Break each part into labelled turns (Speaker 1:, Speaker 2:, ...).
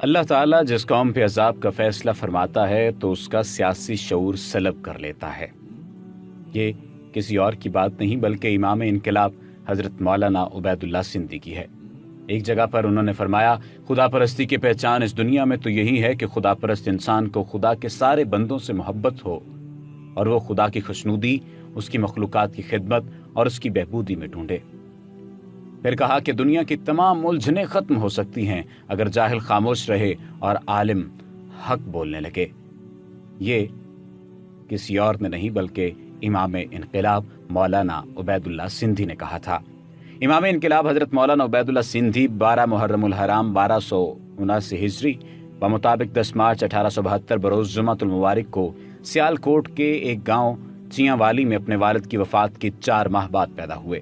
Speaker 1: اللہ تعالیٰ جس قوم پہ عذاب کا فیصلہ فرماتا ہے تو اس کا سیاسی شعور سلب کر لیتا ہے۔ یہ کسی اور کی بات نہیں بلکہ امام انقلاب حضرت مولانا عبید اللہ سندھی کی ہے۔ ایک جگہ پر انہوں نے فرمایا، خدا پرستی کی پہچان اس دنیا میں تو یہی ہے کہ خدا پرست انسان کو خدا کے سارے بندوں سے محبت ہو اور وہ خدا کی خوشنودی، اس کی مخلوقات کی خدمت اور اس کی بہبودی میں ڈھونڈے۔ پھر کہا کہ دنیا کی تمام الجھنیں ختم ہو سکتی ہیں اگر جاہل خاموش رہے اور عالم حق بولنے لگے۔ یہ کسی اور نے نہیں بلکہ امام انقلاب مولانا عبید اللہ سندھی نے کہا تھا۔ امام انقلاب حضرت مولانا عبید اللہ سندھی 12 محرم الحرام 1279 ہجری بمطابق 10 مارچ 1872 بروز جمعۃ المبارک کو سیالکوٹ کے ایک گاؤں چیاں والی میں اپنے والد کی وفات کے 4 ماہ بعد پیدا ہوئے۔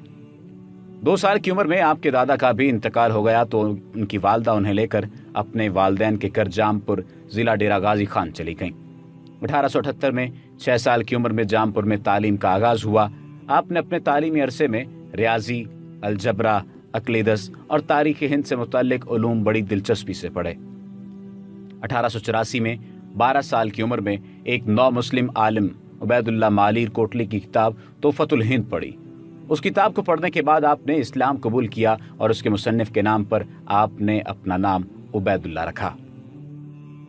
Speaker 1: 2 سال کی عمر میں آپ کے دادا کا بھی انتقال ہو گیا تو ان کی والدہ انہیں لے کر اپنے والدین کے گھر جامپور ضلع ڈیرہ غازی خان چلی گئیں۔ 1878 میں 6 سال کی عمر میں جامپور میں تعلیم کا آغاز ہوا۔ آپ نے اپنے تعلیمی عرصے میں ریاضی، الجبرا، اقلیدس اور تاریخ ہند سے متعلق علوم بڑی دلچسپی سے پڑھے۔ 1884 میں 12 سال کی عمر میں ایک نو مسلم عالم عبید اللہ مالیر کوٹلی کی کتاب تحفۃ الہند پڑھی۔ اس کتاب کو پڑھنے کے بعد آپ نے اسلام قبول کیا اور اس کے مصنف کے نام پر آپ نے اپنا نام عبید اللہ رکھا۔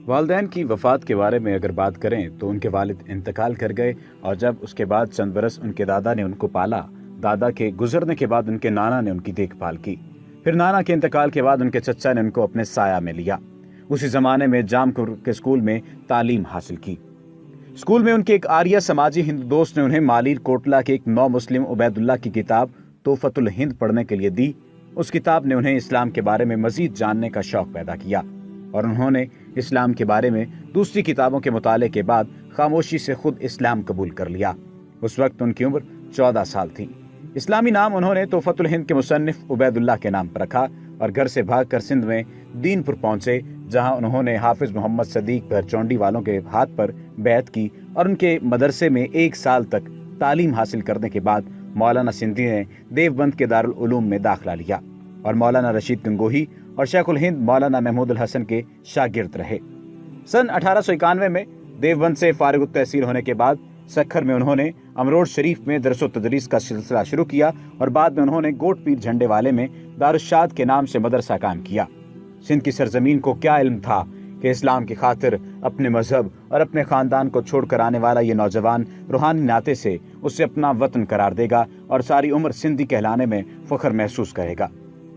Speaker 1: والدین کی وفات کے بارے میں اگر بات کریں تو ان کے والد انتقال کر گئے اور جب اس کے بعد چند برس ان کے دادا نے ان کو پالا۔ دادا کے گزرنے کے بعد ان کے نانا نے ان کی دیکھ بھال کی۔ پھر نانا کے انتقال کے بعد ان کے چچا نے ان کو اپنے سایہ میں لیا۔ اسی زمانے میں جامپور کے اسکول میں تعلیم حاصل کی۔ اسکول میں ان کے ایک آریہ سماجی ہندو دوست نے انہیں مالیر کوٹلا کے ایک نو مسلم عبید اللہ کی کتاب تحفۃ الہند پڑھنے کے لیے دی۔ اس کتاب نے انہیں اسلام کے بارے میں مزید جاننے کا شوق پیدا کیا اور انہوں نے اسلام کے بارے میں دوسری کتابوں کے مطالعے کے بعد خاموشی سے خود اسلام قبول کر لیا۔ اس وقت ان کی عمر 14 سال تھی۔ اسلامی نام انہوں نے تحفۃ الہند کے مصنف عبید اللہ کے نام پر رکھا اور گھر سے بھاگ کر سندھ میں دین پور پہنچے، جہاں انہوں نے حافظ محمد صدیق بھرچونڈی والوں کے ہاتھ پر بیعت کی اور ان کے مدرسے میں 1 سال تک تعلیم حاصل کرنے کے بعد مولانا سندھی نے دیوبند کے دارالعلوم میں داخلہ لیا اور مولانا رشید گنگوہی اور شیخ الہند مولانا محمود الحسن کے شاگرد رہے۔ سن 1891 میں دیوبند سے فارغ التحصیل ہونے کے بعد سکھر میں انہوں نے امروڑ شریف میں درس و تدریس کا سلسلہ شروع کیا اور بعد میں انہوں نے گوٹ پیر جھنڈے والے میں دارالشاد کے نام سے مدرسہ قائم کیا۔ سندھ کی سرزمین کو کیا علم تھا کہ اسلام کی خاطر اپنے مذہب اور اپنے خاندان کو چھوڑ کر آنے والا یہ نوجوان روحانی ناطے سے اسے اپنا وطن قرار دے گا اور ساری عمر سندھی کہلانے میں فخر محسوس کرے گا۔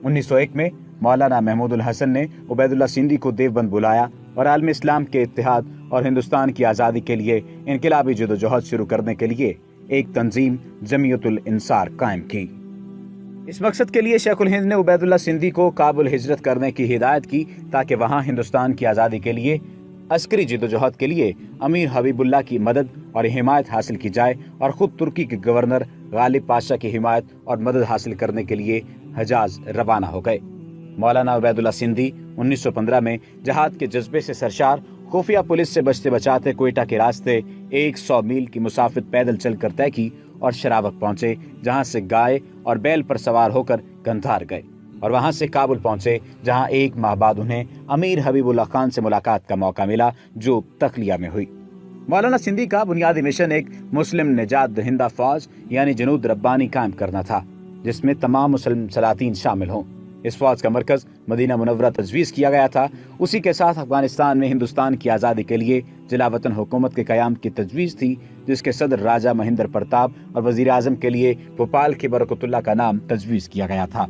Speaker 1: 1901 میں مولانا محمود الحسن نے عبید اللہ سندھی کو دیوبند بلایا اور عالم اسلام کے اتحاد اور ہندوستان کی آزادی کے لیے انقلابی جدوجہد شروع کرنے کے لیے ایک تنظیم جمعیت الانصار قائم کی۔ اس مقصد کے لیے شیخ الہند نے عبید اللہ سندھی کو کابل ہجرت کرنے کی ہدایت کی تاکہ وہاں ہندوستان کی آزادی کے لیے عسکری جدوجہد کے لیے امیر حبیب اللہ کی مدد اور حمایت حاصل کی جائے اور خود ترکی کے گورنر غالب پاشا کی حمایت اور مدد حاصل کرنے کے لیے حجاز روانہ ہو گئے۔ مولانا عبید اللہ سندھی 1915 میں جہاد کے جذبے سے سرشار خفیہ پولیس سے بچتے بچاتے کوئٹہ کے راستے 100 میل کی مسافت پیدل چل کر طے کی اور شراوت پہنچے، جہاں سے گائے اور بیل پر سوار ہو کر گندھار گئے اور وہاں سے کابل پہنچے، جہاں 1 ماہ بعد انہیں امیر حبیب اللہ خان سے ملاقات کا موقع ملا جو تخلیہ میں ہوئی۔ مولانا سندھی کا بنیادی مشن ایک مسلم نجات دہندہ فوج یعنی جنود ربانی قائم کرنا تھا جس میں تمام مسلم سلاطین شامل ہوں۔ اس فوج کا مرکز مدینہ منورہ تجویز کیا گیا تھا۔ اسی کے ساتھ افغانستان میں ہندوستان کی آزادی کے لیے جلا وطن حکومت کے قیام کی تجویز تھی، جس کے صدر راجہ مہندر پرتاپ اور وزیر اعظم کے لیے بھوپال کی برکت اللہ کا نام تجویز کیا گیا تھا۔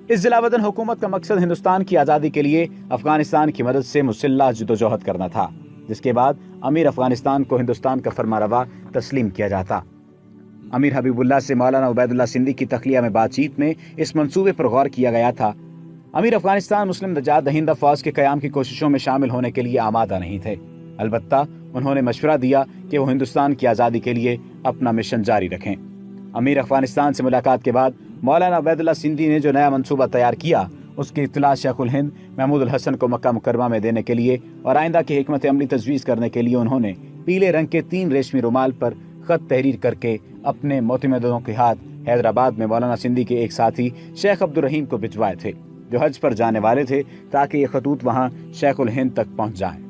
Speaker 1: اس جلا وطن حکومت کا مقصد ہندوستان کی آزادی کے لیے افغانستان کی مدد سے مسلح جدوجہد کرنا تھا، جس کے بعد امیر افغانستان کو ہندوستان کا فرمانروا تسلیم کیا جاتا۔ امیر حبیب اللہ سے مولانا عبید اللہ سندھی کی تخلیہ میں بات چیت میں اس منصوبے پر غور کیا گیا تھا۔ امیر افغانستان مسلم نجات دہندہ فوج کے قیام کی کوششوں میں شامل ہونے کے لیے آمادہ نہیں تھے، البتہ انہوں نے مشورہ دیا کہ وہ ہندوستان کی آزادی کے لیے اپنا مشن جاری رکھیں۔ امیر افغانستان سے ملاقات کے بعد مولانا عبید اللہ سندھی نے جو نیا منصوبہ تیار کیا اس کی اطلاع شیخ الہند محمود الحسن کو مکہ مکرمہ میں دینے کے لیے اور آئندہ کی حکمت عملی تجویز کرنے کے لیے انہوں نے پیلے رنگ کے 3 ریشمی رومال پر خط تحریر کر کے اپنے معتمدوں کے ہاتھ حیدرآباد میں مولانا سندھی کے ایک ساتھی شیخ عبد الرحیم کو بھجوائے تھے۔ جو حج پر جانے والے تھے تاکہ یہ خطوط وہاں شیخ الہند تک پہنچ جائیں۔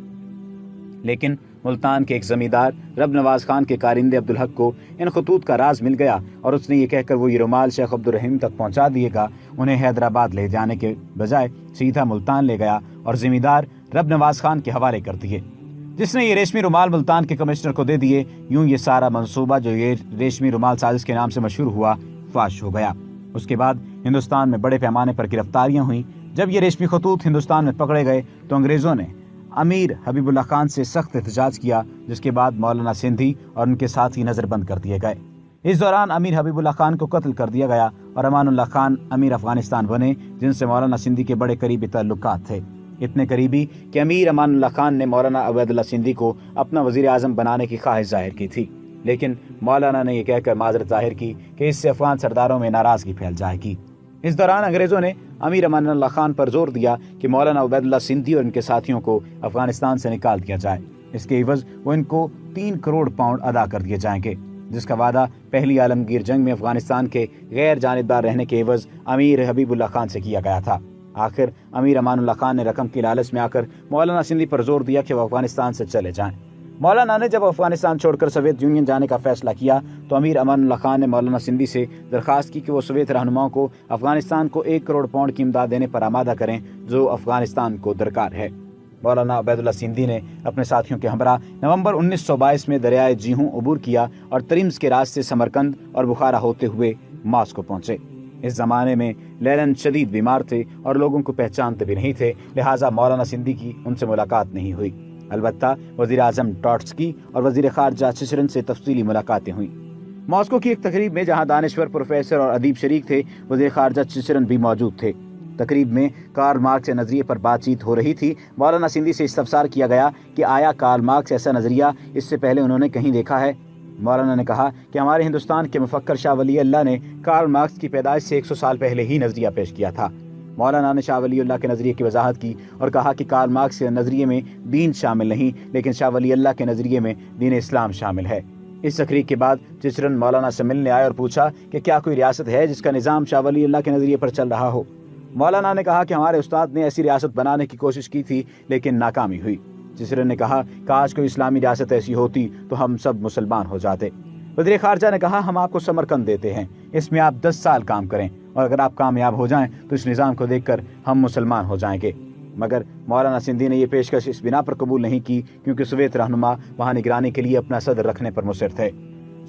Speaker 1: لیکن ملتان کے ایک زمیندار رب نواز خان کے کارندے عبدالحق کو ان خطوط کا راز مل گیا اور اس نے یہ کہہ کر وہ یہ رومال شیخ عبدالرحیم تک پہنچا دیے گا، انہیں حیدرآباد لے جانے کے بجائے سیدھا ملتان لے گیا اور زمیندار رب نواز خان کے حوالے کر دیے، جس نے یہ ریشمی رومال ملتان کے کمشنر کو دے دیے۔ یوں یہ سارا منصوبہ جو یہ ریشمی رومال سازش کے نام سے مشہور ہوا فاش ہو گیا۔ اس کے بعد ہندوستان میں بڑے پیمانے پر گرفتاریاں ہوئیں۔ جب یہ ریشمی خطوط ہندوستان میں پکڑے گئے تو انگریزوں نے امیر حبیب اللہ خان سے سخت احتجاج کیا، جس کے بعد مولانا سندھی اور ان کے ساتھی نظر بند کر دیے گئے۔ اس دوران امیر حبیب اللہ خان کو قتل کر دیا گیا اور امان اللہ خان امیر افغانستان بنے، جن سے مولانا سندھی کے بڑے قریبی تعلقات تھے، اتنے قریبی کہ امیر امان اللہ خان نے مولانا عبید اللہ سندھی کو اپنا وزیر اعظم بنانے کی خواہش ظاہر کی تھی، لیکن مولانا نے یہ کہہ کر معذرت ظاہر کی کہ اس سے افغان سرداروں میں ناراضگی پھیل جائے گی۔ اس دوران انگریزوں نے امیر امان اللہ خان پر زور دیا کہ مولانا عبید اللہ سندھی اور ان کے ساتھیوں کو افغانستان سے نکال دیا جائے، اس کے عوض وہ ان کو 3 کروڑ پاؤنڈ ادا کر دیے جائیں گے، جس کا وعدہ پہلی عالمگیر جنگ میں افغانستان کے غیر جانبدار رہنے کے عوض امیر حبیب اللہ خان سے کیا گیا تھا۔ آخر امیر امان اللہ خان نے رقم کی لالچ میں آ کر مولانا سندھی پر زور دیا کہ وہ افغانستان سے چلے جائیں۔ مولانا نے جب افغانستان چھوڑ کر سوویت یونین جانے کا فیصلہ کیا تو امیر امان اللہ خان نے مولانا سندھی سے درخواست کی کہ وہ سوویت رہنماؤں کو افغانستان کو 1 کروڑ پاؤنڈ کی امداد دینے پر آمادہ کریں جو افغانستان کو درکار ہے۔ مولانا عبید اللہ سندھی نے اپنے ساتھیوں کے ہمراہ نومبر 1922 میں دریائے جیہوں عبور کیا اور ترمز کے راستے سمرقند اور بخارا ہوتے ہوئے ماسکو پہنچے۔ اس زمانے میں لیلن شدید بیمار تھے اور لوگوں کو پہچانتے بھی نہیں تھے، لہٰذا مولانا سندھی کی ان سے ملاقات نہیں ہوئی۔ البتہ وزیر اعظم ٹاٹسکی اور وزیر خارجہ چچرن سے تفصیلی ملاقاتیں ہوئیں۔ ماسکو کی ایک تقریب میں جہاں دانشور، پروفیسر اور ادیب شریک تھے، وزیر خارجہ چچرن بھی موجود تھے۔ تقریب میں کارل مارکس کے نظریے پر بات چیت ہو رہی تھی۔ مولانا سندھی سے استفسار کیا گیا کہ آیا کارل مارکس ایسا نظریہ اس سے پہلے انہوں نے کہیں دیکھا ہے؟ مولانا نے کہا کہ ہمارے ہندوستان کے مفکر شاہ ولی اللہ نے کارل مارکس کی پیدائش سے 100 سال پہلے ہی نظریہ پیش کیا تھا۔ مولانا نے شاہ ولی اللہ کے نظریے کی وضاحت کی اور کہا کہ کارل مارکس کے نظریے میں دین شامل نہیں، لیکن شاہ ولی اللہ کے نظریے میں دین اسلام شامل ہے۔ اس تقریر کے بعد چچرن مولانا سے ملنے آئے اور پوچھا کہ کیا کوئی ریاست ہے جس کا نظام شاہ ولی اللہ کے نظریے پر چل رہا ہو؟ مولانا نے کہا کہ ہمارے استاد نے ایسی ریاست بنانے کی کوشش کی تھی لیکن ناکامی ہوئی۔ چچرن نے کہا کاش کوئی اسلامی ریاست ایسی ہوتی تو ہم سب مسلمان ہو جاتے۔ وزیر خارجہ نے کہا ہم آپ کو سمرقند دیتے ہیں، اس میں آپ 10 سال کام کریں اور اگر آپ کامیاب ہو جائیں تو اس نظام کو دیکھ کر ہم مسلمان ہو جائیں گے۔ مگر مولانا سندھی نے یہ پیشکش اس بنا پر قبول نہیں کی کیونکہ سوویت رہنما وہاں نگرانی کے لیے اپنا صدر رکھنے پر مصر تھے۔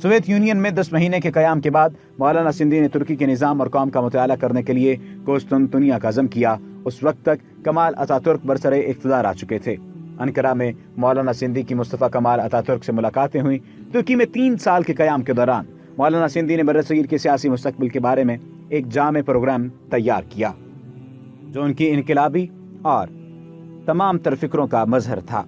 Speaker 1: سوویت یونین میں 10 مہینے کے قیام کے بعد مولانا سندھی نے ترکی کے نظام اور قوم کا مطالعہ کرنے کے لیے قسطنطنیہ کا عزم کیا۔ اس وقت تک کمال اتا ترک برسر اقتدار آ چکے تھے۔ انقرہ میں مولانا سندھی کی مصطفیٰ کمال اتا ترک سے ملاقاتیں ہوئیں۔ ترکی میں 3 سال کے قیام کے دوران مولانا سندھی نے برصغیر کے سیاسی مستقبل کے بارے میں ایک جامع پروگرام تیار کیا جو ان کی انقلابی اور تمام تر فکروں کا مظہر تھا۔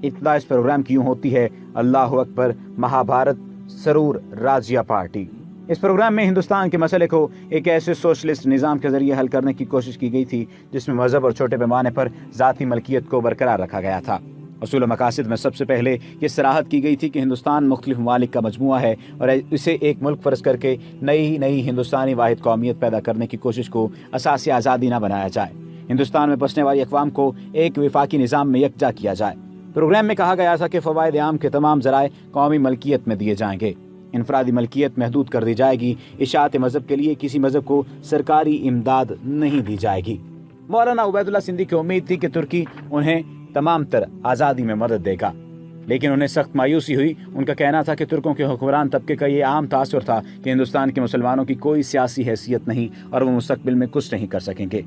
Speaker 1: ابتدا اس پروگرام کی یوں ہوتی ہے: اللہ اکبر، مہابھارت، سرور، راجیہ پارٹی۔ اس پروگرام میں ہندوستان کے مسئلے کو ایک ایسے سوشلسٹ نظام کے ذریعے حل کرنے کی کوشش کی گئی تھی جس میں مذہب اور چھوٹے پیمانے پر ذاتی ملکیت کو برقرار رکھا گیا تھا۔ اصول و مقاصد میں سب سے پہلے یہ صراحت کی گئی تھی کہ ہندوستان مختلف ممالک کا مجموعہ ہے اور اسے ایک ملک فرض کر کے نئی ہندوستانی واحد قومیت پیدا کرنے کی کوشش کو اساسی آزادی نہ بنایا جائے۔ ہندوستان میں بسنے والی اقوام کو ایک وفاقی نظام میں یکجا کیا جائے۔ پروگرام میں کہا گیا تھا کہ فوائد عام کے تمام ذرائع قومی ملکیت میں دیے جائیں گے، انفرادی ملکیت محدود کر دی جائے گی، اشاعت مذہب کے لیے کسی مذہب کو سرکاری امداد نہیں دی جائے گی۔ مولانا عبید اللہ سندھی کی امید تھی کہ ترکی انہیں تمام تر آزادی میں مدد دے گا، لیکن انہیں سخت مایوسی ہوئی۔ ان کا کہنا تھا کہ ترکوں کے حکمران طبقے کا یہ عام تاثر تھا کہ ہندوستان کے مسلمانوں کی کوئی سیاسی حیثیت نہیں اور وہ مستقبل میں کچھ نہیں کر سکیں گے۔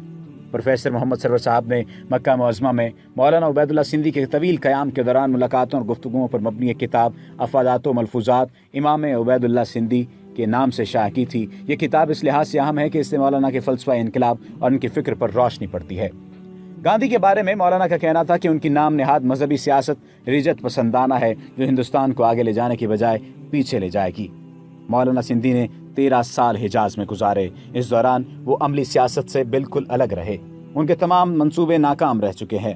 Speaker 1: پروفیسر محمد سرور صاحب نے مکہ معظمہ میں مولانا عبید اللہ سندھی کے طویل قیام کے دوران ملاقاتوں اور گفتگوؤں پر مبنی ایک کتاب افادات و ملفوظات امام عبید اللہ سندھی کے نام سے شائع کی تھی۔ یہ کتاب اس لحاظ سے اہم ہے کہ اس سے مولانا کے فلسفہ انقلاب اور ان کی فکر پر روشنی پڑتی ہے۔ گاندھی کے بارے میں مولانا کا کہنا تھا کہ ان کی نام نہاد مذہبی سیاست رجت پسندانہ ہے جو ہندوستان کو آگے لے جانے کی بجائے پیچھے لے جائے گی۔ مولانا سندھی نے 13 سال حجاز میں گزارے۔ اس دوران وہ عملی سیاست سے بالکل الگ رہے۔ ان کے تمام منصوبے ناکام رہ چکے ہیں۔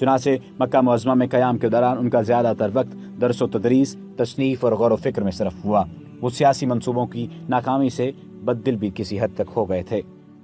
Speaker 1: چنانچہ مکہ معظمہ میں قیام کے دوران ان کا زیادہ تر وقت درس و تدریس، تصنیف اور غور و فکر میں صرف ہوا۔ وہ سیاسی منصوبوں کی ناکامی سے بددل بھی کسی حد تک ہو گئے تھے۔